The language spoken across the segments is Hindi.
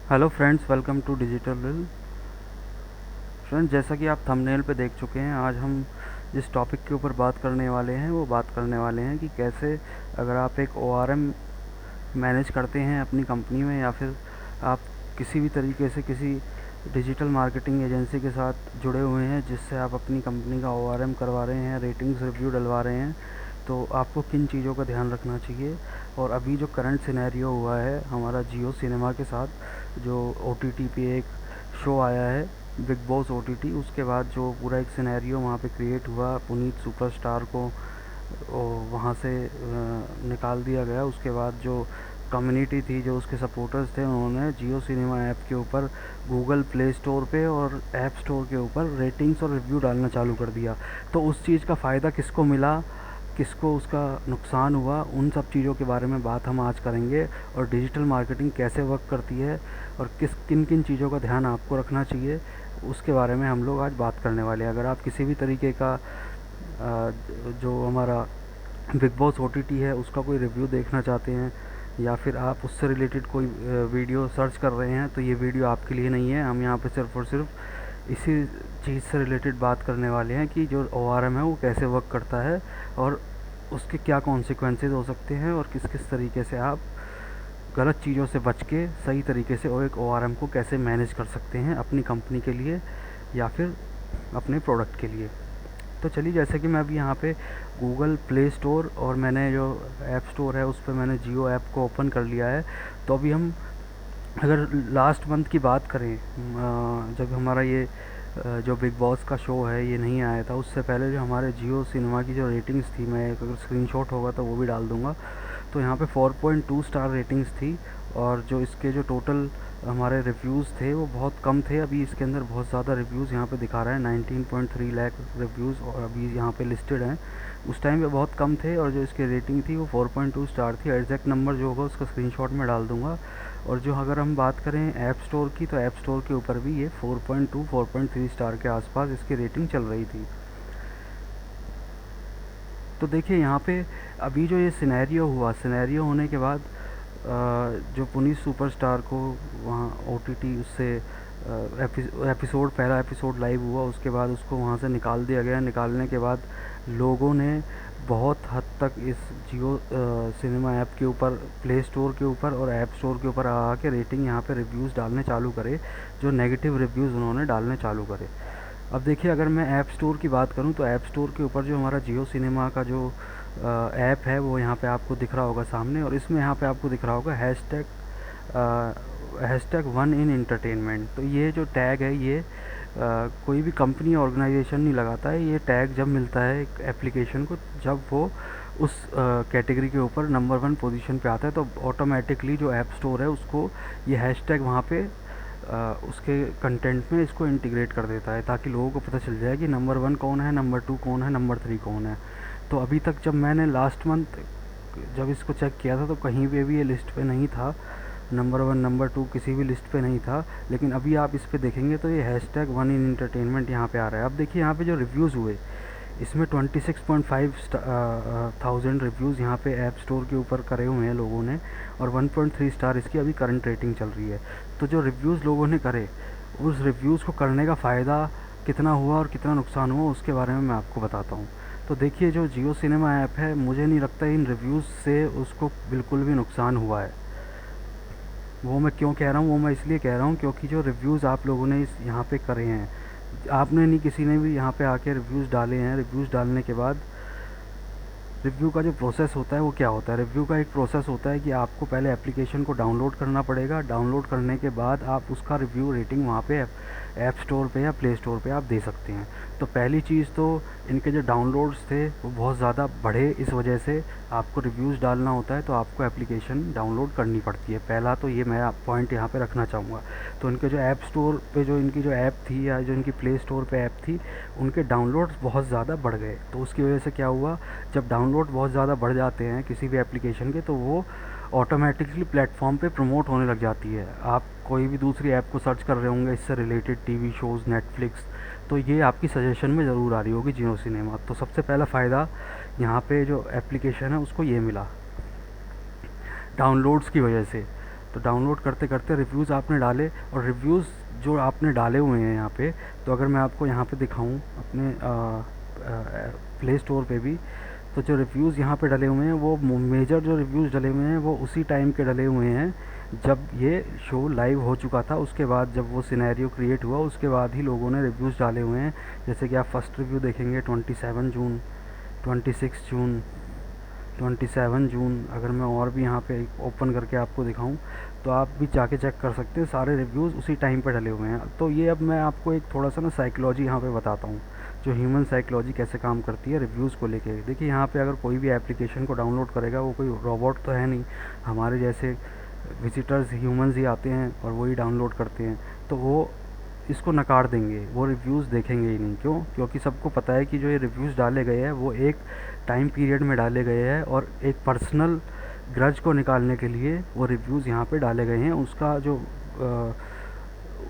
Hello friends, welcome to digital reel. Friends, जैसा कि आप थंबनेल पे देख चुके हैं, आज हम जिस टॉपिक के ऊपर बात करने वाले हैं वो बात करने वाले हैं कि कैसे अगर आप एक ओआरएम मैनेज करते हैं अपनी कंपनी में, या फिर आप किसी भी तरीके से किसी डिजिटल मार्केटिंग एजेंसी के साथ जुड़े हुए हैं जिससे आप अपनी कंपनी का ओआरएम करवा रहे हैं, रेटिंग्स रिव्यू डलवा रहे हैं, तो आपको किन चीज़ों का ध्यान रखना चाहिए। और अभी जो करंट सिनेरियो हुआ है हमारा जियो सिनेमा के साथ, जो ओटीटी पे एक शो आया है बिग बॉस ओटीटी, उसके बाद जो पूरा एक सिनेरियो वहाँ पे क्रिएट हुआ, पुनीत सुपरस्टार को वहाँ से निकाल दिया गया। उसके बाद जो कम्युनिटी थी, जो उसके सपोर्टर्स थे, उन्होंने जियो सिनेमा ऐप के ऊपर गूगल प्ले स्टोर पे और ऐप स्टोर के ऊपर रेटिंग्स और रिव्यू डालना चालू कर दिया। तो उस चीज़ का फ़ायदा किसको मिला, किसको उसका नुकसान हुआ, उन सब चीज़ों के बारे में बात हम आज करेंगे। और डिजिटल मार्केटिंग कैसे वर्क करती है और किन किन चीज़ों का ध्यान आपको रखना चाहिए, उसके बारे में हम लोग आज बात करने वाले हैं। अगर आप किसी भी तरीके का जो हमारा बिग बॉस ओटीटी है उसका कोई रिव्यू देखना चाहते हैं, या फिर आप उससे रिलेटेड कोई वीडियो सर्च कर रहे हैं, तो ये वीडियो आपके लिए नहीं है। हम यहाँ पे सिर्फ और सिर्फ इसी चीज़ से रिलेटेड बात करने वाले हैं कि जो ओआरएम है वो कैसे वर्क करता है और उसके क्या कॉन्सिक्वेंसेस हो सकते हैं, और किस किस तरीके से आप गलत चीज़ों से बच के सही तरीके से और एक ओआरएम को कैसे मैनेज कर सकते हैं अपनी कंपनी के लिए या फिर अपने प्रोडक्ट के लिए। तो चलिए, जैसे कि मैं अभी यहाँ पे गूगल प्ले स्टोर और मैंने जो ऐप स्टोर है उस पर मैंने जियो ऐप को ओपन कर लिया है। तो अभी हम अगर लास्ट मंथ की बात करें, जब हमारा ये जो बिग बॉस का शो है ये नहीं आया था, उससे पहले जो हमारे जियो सिनेमा की जो रेटिंग्स थी, मैं अगर स्क्रीनशॉट होगा तो वो भी डाल दूँगा, तो यहाँ पे 4.2 स्टार रेटिंग्स थी। और जो इसके जो टोटल हमारे रिव्यूज़ थे वो बहुत कम थे। अभी इसके अंदर बहुत ज़्यादा रिव्यूज़ यहाँ पे दिखा रहा है, 19.3 लाख रिव्यूज़ और अभी यहाँ पे लिस्टेड हैं। उस टाइम पे बहुत कम थे और जो इसकी रेटिंग थी वो 4.2 स्टार थी। एग्जैक्ट नंबर जो होगा उसका स्क्रीनशॉट में डाल दूँगा। और जो अगर हम बात करें ऐप स्टोर की, तो ऐप स्टोर के ऊपर भी ये 4.2 4.3 स्टार के आसपास इसकी रेटिंग चल रही थी। तो देखिए यहाँ पे अभी जो ये सिनेरियो हुआ, सिनेरियो होने के बाद जो पुनीत सुपरस्टार को वहाँ ओटीटी उससे एपिसोड पहला एपिसोड लाइव हुआ, उसके बाद उसको वहाँ से निकाल दिया गया। निकालने के बाद लोगों ने बहुत हद तक इस जियो सिनेमा ऐप के ऊपर, प्ले स्टोर के ऊपर और ऐप स्टोर के ऊपर आ के रेटिंग यहाँ पे रिव्यूज़ डालने चालू करे, जो नेगेटिव रिव्यूज़ उन्होंने डालने चालू करे। अब देखिए, अगर मैं ऐप स्टोर की बात करूं तो ऐप स्टोर के ऊपर जो हमारा जियो सिनेमा का जो ऐप है वो यहाँ पे आपको दिख रहा होगा सामने, और इसमें यहाँ पे आपको दिख रहा होगा हैशटैग वन इन एंटरटेनमेंट। तो ये जो टैग है ये कोई भी कंपनी ऑर्गेनाइजेशन नहीं लगाता है। ये टैग जब मिलता है एक एप्लीकेशन को, जब वो उस कैटेगरी के ऊपर नंबर 1 पोजीशन पे आता है, तो ऑटोमेटिकली जो ऐप स्टोर है उसको ये हैशटैग वहाँ पे उसके कंटेंट में इसको इंटीग्रेट कर देता है, ताकि लोगों को पता चल जाए कि नंबर 1 कौन है, नंबर 2 कौन है, नंबर 3 कौन है। तो अभी तक जब मैंने लास्ट मंथ जब इसको चेक किया था तो कहीं पे भी ये लिस्ट पे नहीं था, नंबर 1 नंबर 2 किसी भी लिस्ट पे नहीं था। लेकिन अभी आप इस पे देखेंगे तो ये हैशटैग वन इन एंटरटेनमेंट यहाँ पे आ रहा है। अब देखिए यहाँ पे जो रिव्यूज़ हुए, इसमें 26.5 थाउजेंड रिव्यूज़ यहाँ पे ऐप स्टोर के ऊपर करे हुए हैं लोगों ने, और 1.3 स्टार इसकी अभी करंट रेटिंग चल रही है। तो जो रिव्यूज़ लोगों ने करे, उस रिव्यूज़ को करने का फ़ायदा कितना हुआ और कितना नुकसान हुआ उसके बारे में मैं आपको बताता हूँ। तो देखिए, जो जियो सिनेमा ऐप है, मुझे नहीं लगता इन रिव्यूज़ से उसको बिल्कुल भी नुकसान हुआ है। वो मैं क्यों कह रहा हूँ, वो मैं इसलिए कह रहा हूँ क्योंकि जो रिव्यूज़ आप लोगों ने इस यहाँ पे करे हैं, आपने नहीं, किसी ने भी यहाँ पे आके रिव्यूज़ डाले हैं। रिव्यूज़ डालने के बाद रिव्यू का जो प्रोसेस होता है वो क्या होता है, रिव्यू का एक प्रोसेस होता है कि आपको पहले एप्लीकेशन को डाउनलोड करना पड़ेगा। डाउनलोड करने के बाद आप उसका रिव्यू रेटिंग वहाँ पे ऐप स्टोर पे या प्ले स्टोर पे आप दे सकते हैं। तो पहली चीज़ तो इनके जो डाउनलोड्स थे वो बहुत ज़्यादा बढ़े, इस वजह से आपको रिव्यूज़ डालना होता है, तो आपको एप्लीकेशन डाउनलोड करनी पड़ती है। पहला तो ये मैं पॉइंट यहाँ पे रखना चाहूँगा। तो इनके जो ऐप स्टोर पे जो इनकी जो ऐप थी या जो इनकी प्ले स्टोर पे ऐप थी, उनके डाउनलोड्स बहुत ज़्यादा बढ़ गए। तो उसकी वजह से क्या हुआ, जब डाउनलोड बहुत ज़्यादा बढ़ जाते हैं किसी भी एप्लीकेशन के, तो वो ऑटोमेटिकली प्लेटफॉर्म पे प्रमोट होने लग जाती है। आप कोई भी दूसरी ऐप को सर्च कर रहे होंगे इससे रिलेटेड, टीवी शोज़, नेटफ्लिक्स, तो ये आपकी सजेशन में ज़रूर आ रही होगी जियो सिनेमा। तो सबसे पहला फ़ायदा यहाँ पे जो एप्लीकेशन है उसको ये मिला डाउनलोड्स की वजह से। तो डाउनलोड करते करते रिव्यूज़ आपने डाले, और रिव्यूज़ जो आपने डाले हुए हैं यहाँ पे, तो अगर मैं आपको यहाँ पे दिखाऊँ अपने प्ले स्टोर पे भी, तो जो रिव्यूज़ यहाँ पे डले हुए हैं वो मेजर जो रिव्यूज़ डले हुए हैं वो उसी टाइम के डले हुए हैं जब ये शो लाइव हो चुका था। उसके बाद जब वो सिनेरियो क्रिएट हुआ उसके बाद ही लोगों ने रिव्यूज़ डाले हुए हैं। जैसे कि आप फर्स्ट रिव्यू देखेंगे 27 जून, 26 जून, 27 जून। अगर मैं और भी यहाँ पे ओपन करके आपको दिखाऊं तो आप भी जाके चेक कर सकते हैं, सारे रिव्यूज़ उसी टाइम पे डले हुए हैं। तो ये अब मैं आपको एक थोड़ा सा ना साइकोलॉजी यहाँ पे बताता हूँ, जो ह्यूमन साइकोलॉजी कैसे काम करती है रिव्यूज़ को लेके। देखिए यहाँ पे अगर कोई भी एप्लीकेशन को डाउनलोड करेगा, वो कोई रोबोट तो है नहीं, हमारे जैसे विजिटर्स ह्यूमंस ही आते हैं और वही डाउनलोड करते हैं, तो वो इसको नकार देंगे, वो रिव्यूज़ देखेंगे ही नहीं। क्यों? क्योंकि सबको पता है कि जो ये रिव्यूज़ डाले गए हैं वो एक टाइम पीरियड में डाले गए हैं और एक पर्सनल ग्रज को निकालने के लिए वो रिव्यूज़ यहाँ पे डाले गए हैं। उसका जो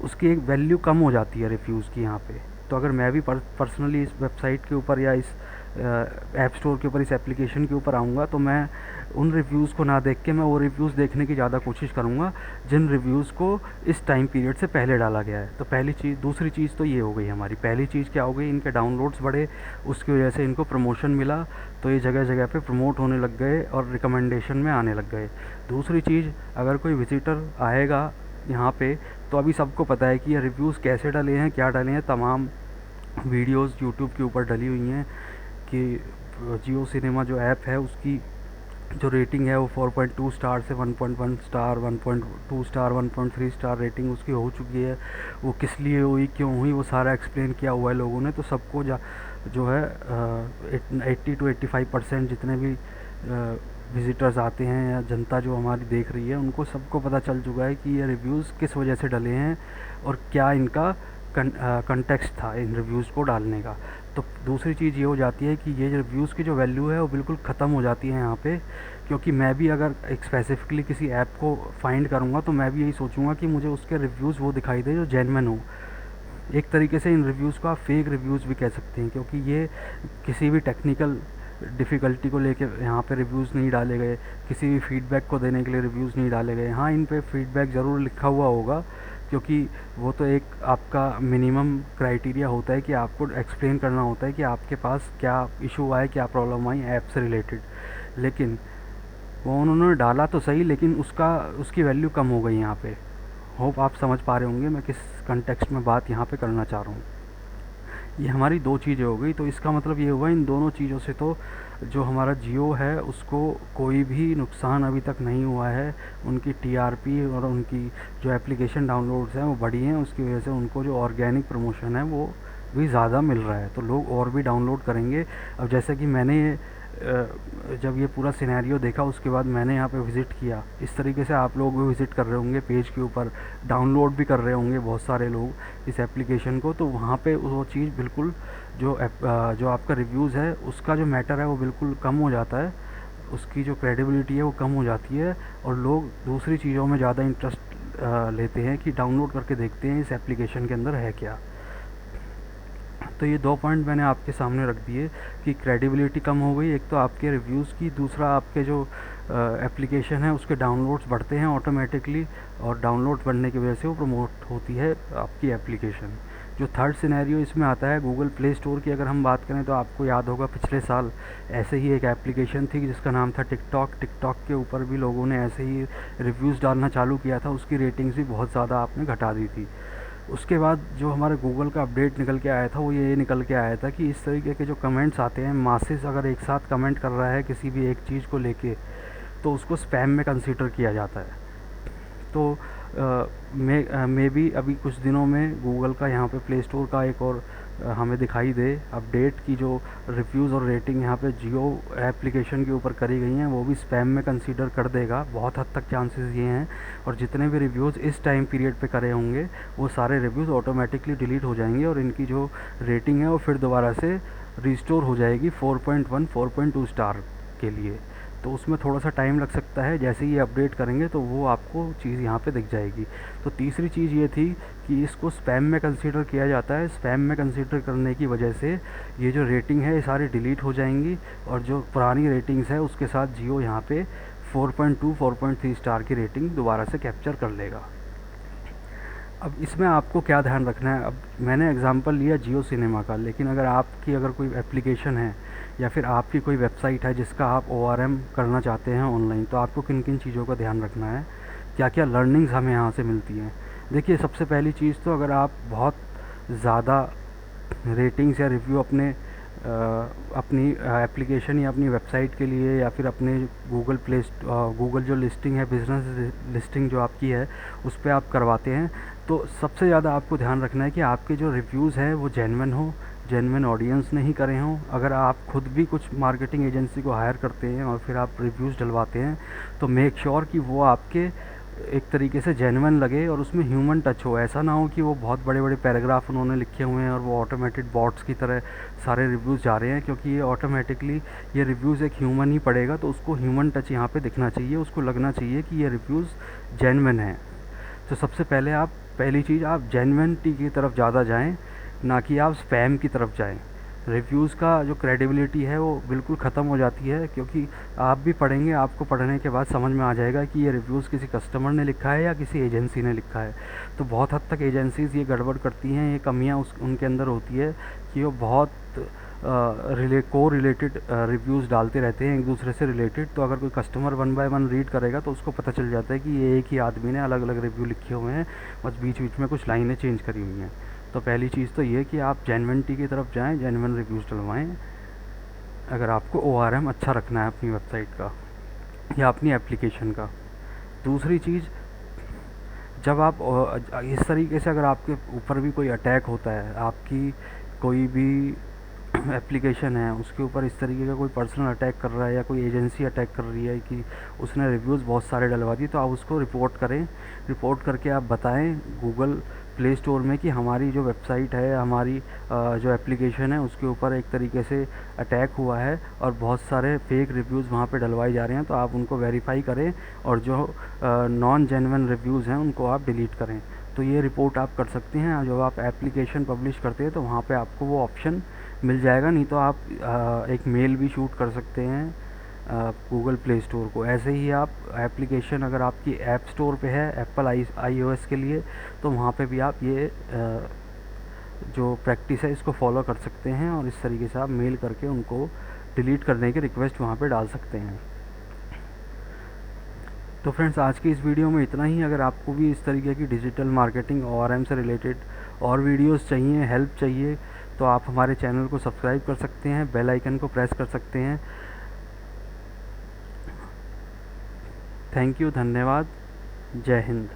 उसकी एक वैल्यू कम हो जाती है रिव्यूज़ की यहाँ पे। तो अगर मैं भी पर्सनली इस वेबसाइट के ऊपर या इस ऐप स्टोर के ऊपर, इस एप्लीकेशन के ऊपर आऊँगा, तो मैं उन रिव्यूज़ को ना देख के मैं वो रिव्यूज़ देखने की ज़्यादा कोशिश करूँगा जिन रिव्यूज़ को इस टाइम पीरियड से पहले डाला गया है। तो पहली चीज़। दूसरी चीज़ तो ये हो गई हमारी। पहली चीज़ क्या हो गई, इनके डाउनलोड्स बढ़े, उसकी वजह से इनको प्रमोशन मिला, तो ये जगह जगह पे प्रमोट होने लग गए और रिकमेंडेशन में आने लग गए। दूसरी चीज़, अगर कोई विजिटर आएगा यहाँ पे, तो अभी सबको पता है कि ये रिव्यूज़ कैसे डले हैं, क्या डले हैं। तमाम वीडियोस यूट्यूब के ऊपर डली हुई हैं कि जियो सिनेमा जो ऐप है उसकी जो रेटिंग है वो 4.2 स्टार से 1.1 स्टार, 1.2 स्टार, 1.3 स्टार रेटिंग उसकी हो चुकी है। वो किस लिए हुई, क्यों हुई, वो सारा एक्सप्लेन किया हुआ है लोगों ने। तो सबको जो है 80 to 85% जितने भी विज़िटर्स आते हैं या जनता जो हमारी देख रही है, उनको सबको पता चल चुका है कि ये रिव्यूज़ किस वजह से डले हैं और क्या इनका कंटेक्स्ट था इन रिव्यूज़ को डालने का। तो दूसरी चीज़ ये हो जाती है कि ये रिव्यूज़ की जो वैल्यू है वो बिल्कुल ख़त्म हो जाती है यहाँ पे। क्योंकि मैं भी अगर एक स्पेसिफिकली किसी ऐप को फाइंड करूँगा तो मैं भी यही सोचूंगा कि मुझे उसके रिव्यूज़ वो दिखाई दे जो जेन्युइन हो। एक तरीके से इन रिव्यूज़ को आप फेक रिव्यूज़ भी कह सकते हैं, क्योंकि ये किसी भी टेक्निकल डिफ़िकल्टी को लेके यहाँ पे रिव्यूज़ नहीं डाले गए, किसी भी फीडबैक को देने के लिए रिव्यूज़ नहीं डाले गए। हाँ, इन पे फीडबैक ज़रूर लिखा हुआ होगा, क्योंकि वो तो एक आपका मिनिमम क्राइटेरिया होता है कि आपको एक्सप्लेन करना होता है कि आपके पास क्या इशू आए, क्या प्रॉब्लम आई ऐप से रिलेटेड। लेकिन वो उन्होंने डाला तो सही, लेकिन उसकी वैल्यू कम हो गई यहाँ पे। होप आप समझ पा रहे होंगे मैं किस कंटेक्स्ट में बात यहाँ पे करना चाह रहा हूँ। ये हमारी दो चीज़ें हो गई। तो इसका मतलब ये हुआ इन दोनों चीज़ों से तो जो हमारा जियो है उसको कोई भी नुकसान अभी तक नहीं हुआ है। उनकी टीआरपी और उनकी जो एप्लीकेशन डाउनलोड्स हैं वो बढ़ी हैं, उसकी वजह से उनको जो ऑर्गेनिक प्रमोशन है वो भी ज़्यादा मिल रहा है, तो लोग और भी डाउनलोड करेंगे। अब जैसे कि मैंने जब ये पूरा सिनेरियो देखा उसके बाद मैंने यहाँ पे विज़िट किया, इस तरीके से आप लोग भी विज़िट कर रहे होंगे पेज के ऊपर, डाउनलोड भी कर रहे होंगे बहुत सारे लोग इस एप्लीकेशन को। तो वहाँ पे वो चीज़ बिल्कुल जो आपका रिव्यूज़ है उसका जो मैटर है वो बिल्कुल कम हो जाता है, उसकी जो क्रेडिबिलिटी है वो कम हो जाती है और लोग दूसरी चीज़ों में ज़्यादा इंटरेस्ट लेते हैं कि डाउनलोड करके देखते हैं इस एप्लीकेशन के अंदर है क्या। तो ये दो पॉइंट मैंने आपके सामने रख दिए कि क्रेडिबिलिटी कम हो गई एक तो आपके रिव्यूज़ की, दूसरा आपके जो एप्लीकेशन है उसके डाउनलोड्स बढ़ते हैं ऑटोमेटिकली और डाउनलोड बढ़ने की वजह से वो प्रमोट होती है आपकी एप्लीकेशन। जो थर्ड सिनेरियो इसमें आता है गूगल प्ले स्टोर की अगर हम बात करें तो आपको याद होगा पिछले साल ऐसे ही एक एप्लीकेशन थी जिसका नाम था टिकटॉक। टिकटॉक के ऊपर भी लोगों ने ऐसे ही रिव्यूज़ डालना चालू किया था, उसकी रेटिंग्स भी बहुत ज़्यादा आपने घटा दी थी। उसके बाद जो हमारे गूगल का अपडेट निकल के आया था वो ये निकल के आया था कि इस तरीके के जो कमेंट्स आते हैं, मासेस अगर एक साथ कमेंट कर रहा है किसी भी एक चीज़ को लेके, तो उसको स्पैम में कंसीडर किया जाता है। तो मे बी अभी कुछ दिनों में गूगल का यहाँ पे प्ले स्टोर का एक और हमें दिखाई दे अपडेट की जो रिव्यूज़ और रेटिंग यहाँ पे जियो एप्लीकेशन के ऊपर करी गई हैं वो भी स्पैम में कंसीडर कर देगा। बहुत हद तक चांसेस ये हैं और जितने भी रिव्यूज़ इस टाइम पीरियड पे करे होंगे वो सारे रिव्यूज़ ऑटोमेटिकली डिलीट हो जाएंगे और इनकी जो रेटिंग है वो फिर दोबारा से रिस्टोर हो जाएगी 4.1 4.2 स्टार के लिए। तो उसमें थोड़ा सा टाइम लग सकता है, जैसे ही अपडेट करेंगे तो वो आपको चीज़ यहाँ पे दिख जाएगी। तो तीसरी चीज़ ये थी कि इसको स्पैम में कंसीडर किया जाता है। स्पैम में कंसीडर करने की वजह से ये जो रेटिंग है ये सारी डिलीट हो जाएंगी और जो पुरानी रेटिंग्स है उसके साथ जियो यहाँ पे 4.2 4.3 स्टार की रेटिंग दोबारा से कैप्चर कर लेगा। अब इसमें आपको क्या ध्यान रखना है, अब मैंने एग्जांपल लिया जियो सिनेमा का, लेकिन अगर कोई एप्लीकेशन है या फिर आपकी कोई वेबसाइट है जिसका आप ORM करना चाहते हैं ऑनलाइन, तो आपको किन किन चीज़ों का ध्यान रखना है, क्या क्या लर्निंग्स हमें यहाँ से मिलती हैं। देखिए, सबसे पहली चीज़ तो अगर आप बहुत ज़्यादा रेटिंग्स या रिव्यू अपनी एप्लीकेशन या अपनी वेबसाइट के लिए या फिर अपने गूगल जो लिस्टिंग है, बिज़नेस लिस्टिंग जो आपकी है, उस पर आप करवाते हैं, तो सबसे ज़्यादा आपको ध्यान रखना है कि आपके जो रिव्यूज़ हैं वो जेन्युइन हो, जेन्युइन ऑडियंस ने ही करे हों। अगर आप खुद भी कुछ मार्केटिंग एजेंसी को हायर करते हैं और फिर आप रिव्यूज़ डलवाते हैं, तो मेक श्योर कि वो आपके एक तरीके से जेन्युइन लगे और उसमें ह्यूमन टच हो। ऐसा ना हो कि वो बहुत बड़े बड़े पैराग्राफ उन्होंने लिखे हुए हैं और वो ऑटोमेटेड बॉट्स की तरह सारे रिव्यूज़ जा रहे हैं, क्योंकि ये ऑटोमेटिकली ये रिव्यूज़ एक ह्यूमन ही पढ़ेगा, तो उसको ह्यूमन टच यहाँ पे दिखना चाहिए, उसको लगना चाहिए कि ये रिव्यूज़ जेन्युइन हैं। तो सबसे पहले पहली चीज़ आप जेन्युइनिटी की तरफ ज़्यादा जाएँ, ना कि आप स्पैम की तरफ जाएँ। रिव्यूज़ का जो क्रेडिबिलिटी है वो बिल्कुल ख़त्म हो जाती है, क्योंकि आप भी पढ़ेंगे, आपको पढ़ने के बाद समझ में आ जाएगा कि ये रिव्यूज़ किसी कस्टमर ने लिखा है या किसी एजेंसी ने लिखा है। तो बहुत हद तक एजेंसीज़ ये गड़बड़ करती हैं, ये कमियां उनके अंदर होती है कि वो बहुत रिलेटेड रिव्यूज़ डालते रहते हैं एक दूसरे से रिलेटेड। तो अगर कोई कस्टमर 1 बाय 1 रीड करेगा तो उसको पता चल जाता है कि ये एक ही आदमी ने अलग अलग रिव्यू लिखे हुए हैं, बस बीच बीच में कुछ लाइनें चेंज करी हुई हैं। तो पहली चीज़ तो ये कि आप जेन्युइनिटी की तरफ जाएँ, जेन्युइन रिव्यूज़ डलवाएँ अगर आपको ORM अच्छा रखना है अपनी वेबसाइट का या अपनी एप्लीकेशन का। दूसरी चीज़, जब आप इस तरीके से अगर आपके ऊपर भी कोई अटैक होता है, आपकी कोई भी एप्लीकेशन है उसके ऊपर इस तरीके का कोई पर्सनल अटैक कर रहा है या कोई एजेंसी अटैक कर रही है कि उसने रिव्यूज़ बहुत सारे डलवा दिए, तो आप उसको रिपोर्ट करें। रिपोर्ट करके आप बताएं गूगल प्ले स्टोर में कि हमारी जो वेबसाइट है, हमारी जो एप्लीकेशन है, उसके ऊपर एक तरीके से अटैक हुआ है और बहुत सारे फेक रिव्यूज़ वहाँ पे डलवाए जा रहे हैं। तो आप उनको वेरीफाई करें और जो नॉन जेन्युइन रिव्यूज़ हैं उनको आप डिलीट करें। तो ये रिपोर्ट आप कर सकते हैं। जब आप एप्लीकेशन पब्लिश करते हैं तो वहाँ पे आपको वो ऑप्शन मिल जाएगा, नहीं तो आप एक मेल भी शूट कर सकते हैं गूगल प्ले स्टोर को। ऐसे ही आप एप्लीकेशन अगर आपकी ऐप स्टोर पे है एप्पल iOS के लिए, तो वहाँ पे भी आप ये जो प्रैक्टिस है इसको फॉलो कर सकते हैं और इस तरीके से आप मेल करके उनको डिलीट करने की रिक्वेस्ट वहाँ पे डाल सकते हैं। तो फ्रेंड्स, आज की इस वीडियो में इतना ही। अगर आपको भी इस तरीके की डिजिटल मार्केटिंग ORM से रिलेटेड और वीडियोस चाहिए, हेल्प चाहिए, तो आप हमारे चैनल को सब्सक्राइब कर सकते हैं, बेल आइकन को प्रेस कर सकते हैं। थैंक यू, धन्यवाद, जय हिंद।